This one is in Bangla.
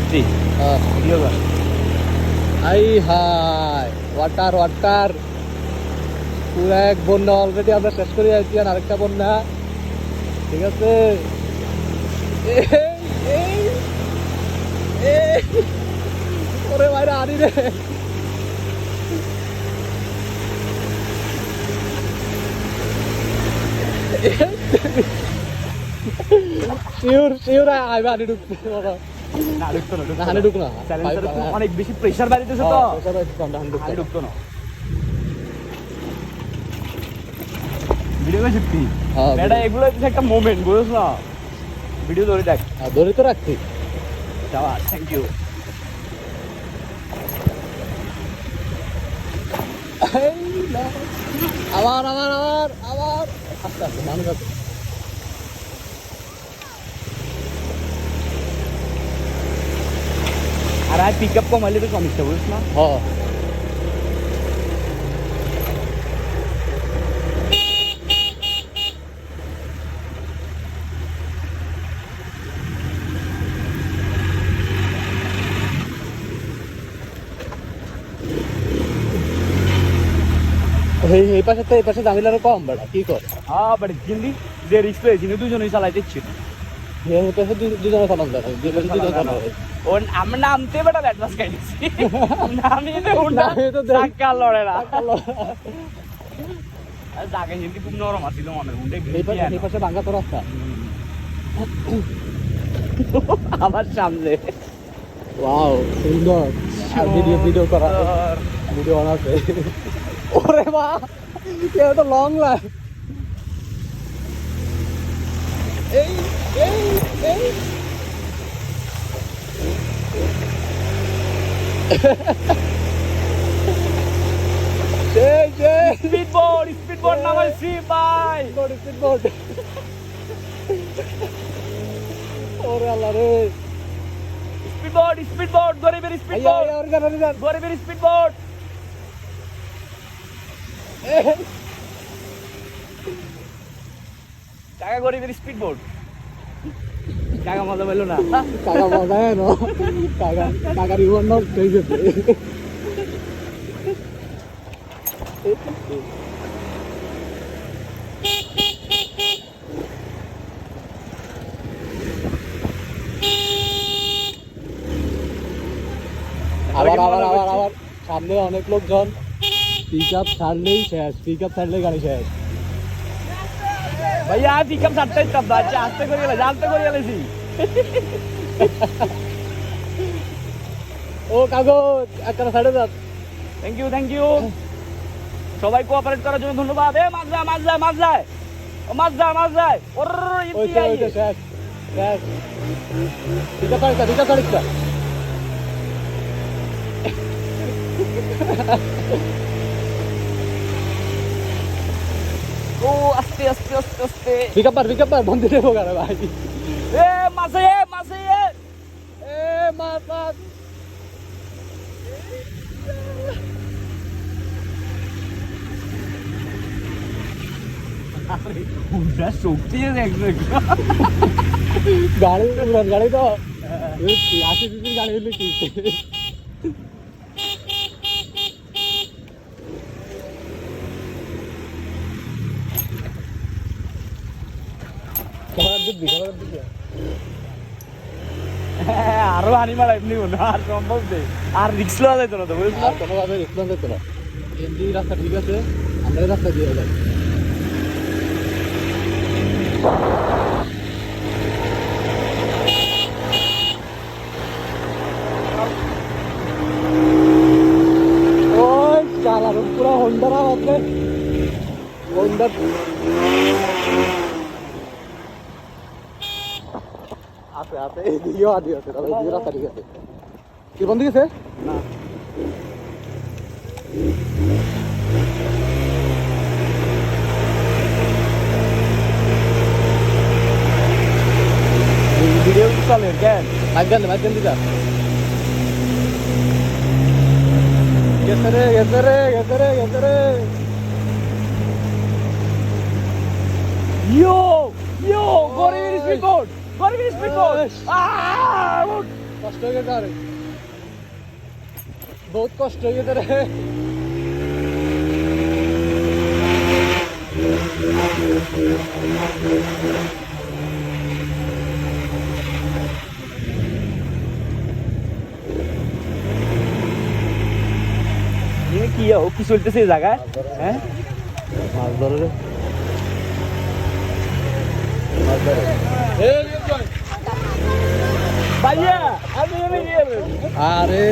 সত্যি ভিডিও কর। আই হাই ওয়াটার ওয়াটার পুরো এক বন্যা অলরেডি আমরা শেষ করে যাচ্ছি আর আরেকটা বন্যা ঠিক আছে ওরে বাইরে আনি রে শিওর শিওর আইবা আনি ঢুকতে বাবা না ঢুকতো না, ঢুকতো হানি ঢুক না চ্যালেঞ্জারে তো অনেক বেশি প্রেসার বাড়িতেছে তো হানি ঢুকতো না। ভিডিও করে সত্যি এটা এগুলো হচ্ছে একটা মোমেন্ট, বুঝছ না? ভিডিও ধরে দেখ, ধরে তো রাখছি যাওয়া। Thank you. আবার আবার আবার আবার আস্তে আস্তে মানুষ আছে আর আজ পিক আপ কমাইলে তো সমস্যা, বুঝছ না? হ্যাঁ এই পাশে তো এই পাশে জামিলার কম বেড়া কি কর হ্যাঁ বাট জিন্দি যে রিস্ক পেয়েছি দুজনেই চালাইতে ছিল। এই পাশে দুজনে চালান যায় যে পাশে দুজনে চালান ওর আমরা নামতে বেটা অ্যাডভান্স খাইছি নামিয়ে দে উন্ডা টাকা লড়ে না আর জায়গা জিন্দি খুব নরম আছিল মনে উন্ডে এই পাশে ভাঙা তো রাস্তা আমার সামনে। ওয়াও সুন্দর আর ভিডিও করা ভিডিও অন আছে ওরে মা এটা তো লং লাইফ এই এই এই স্পিড বোর্ড নামাইছি ভাই, স্পিড বোর্ড ওরে আল্লাহ রে স্পিড বোর্ড গরিবের স্পিড বোর্ড, গরিবের স্পিড বোর্ড। কাকা গরিবের স্পিড বোর্ড, কাকা মজা পেলো না, কাকা মজা না কাকার ইউন নষ্ট হয়ে গেছে আবার আবার আবার আবার সামনে অনেক লোকজন পিক আপ ছাড়লেই শেষ গাড়ি শেষ ভাইয়া পিক আপ ছাড়তে ইচ্ছা আচ্ছা আস্তে করে গেলে জানতে করে গেলেছি। ও কাগজ একটা সাইডে যান থ্যাংক ইউ সবাই কোঅপারেট করার জন্য ধন্যবাদ। এ মাছ যায় ও মাছ যায় ওর ইন্ডিয়াই শেষ শেষ দিকা কারিকা ও আস্তে পিকআপ পার বন্ধ দেবো গাড়ি ভাই এ মাছে এ মাছ শক্তি গাড়ি তো 80 সিসির গাড়ি হলে কি আরো আনিমাল এমনি আর সম্ভব নেই, আর রিক্স লওয়া যাইতো না তো বুঝলাম, কোনোভাবে রিক্স লওয়া যেত না। এমনি রাস্তা ঠিক আছে, আমরা এই রাস্তা দিয়ে যাই। ওই চালার পুরো হোন্ডারা আছে হোন্ডা আছে এদিকেও আদি আছে তবে এদিকে রাস্তা ঠিক আছে। কি বন্ধ গেছে না ভিডিও চলে কেন মাঝখান দিদা গেছে রে ইয়ো গরিবের স্পিড বোর্ড কষ্ট কষ্ট হয়ে গেছে আরে বহুত কষ্ট হয়ে গেছে রে কি কি চলতেছে এই জায়গায় হ্যাঁ মাছ ধরে রে মাছ ধরে ভাইয়া আমি আরে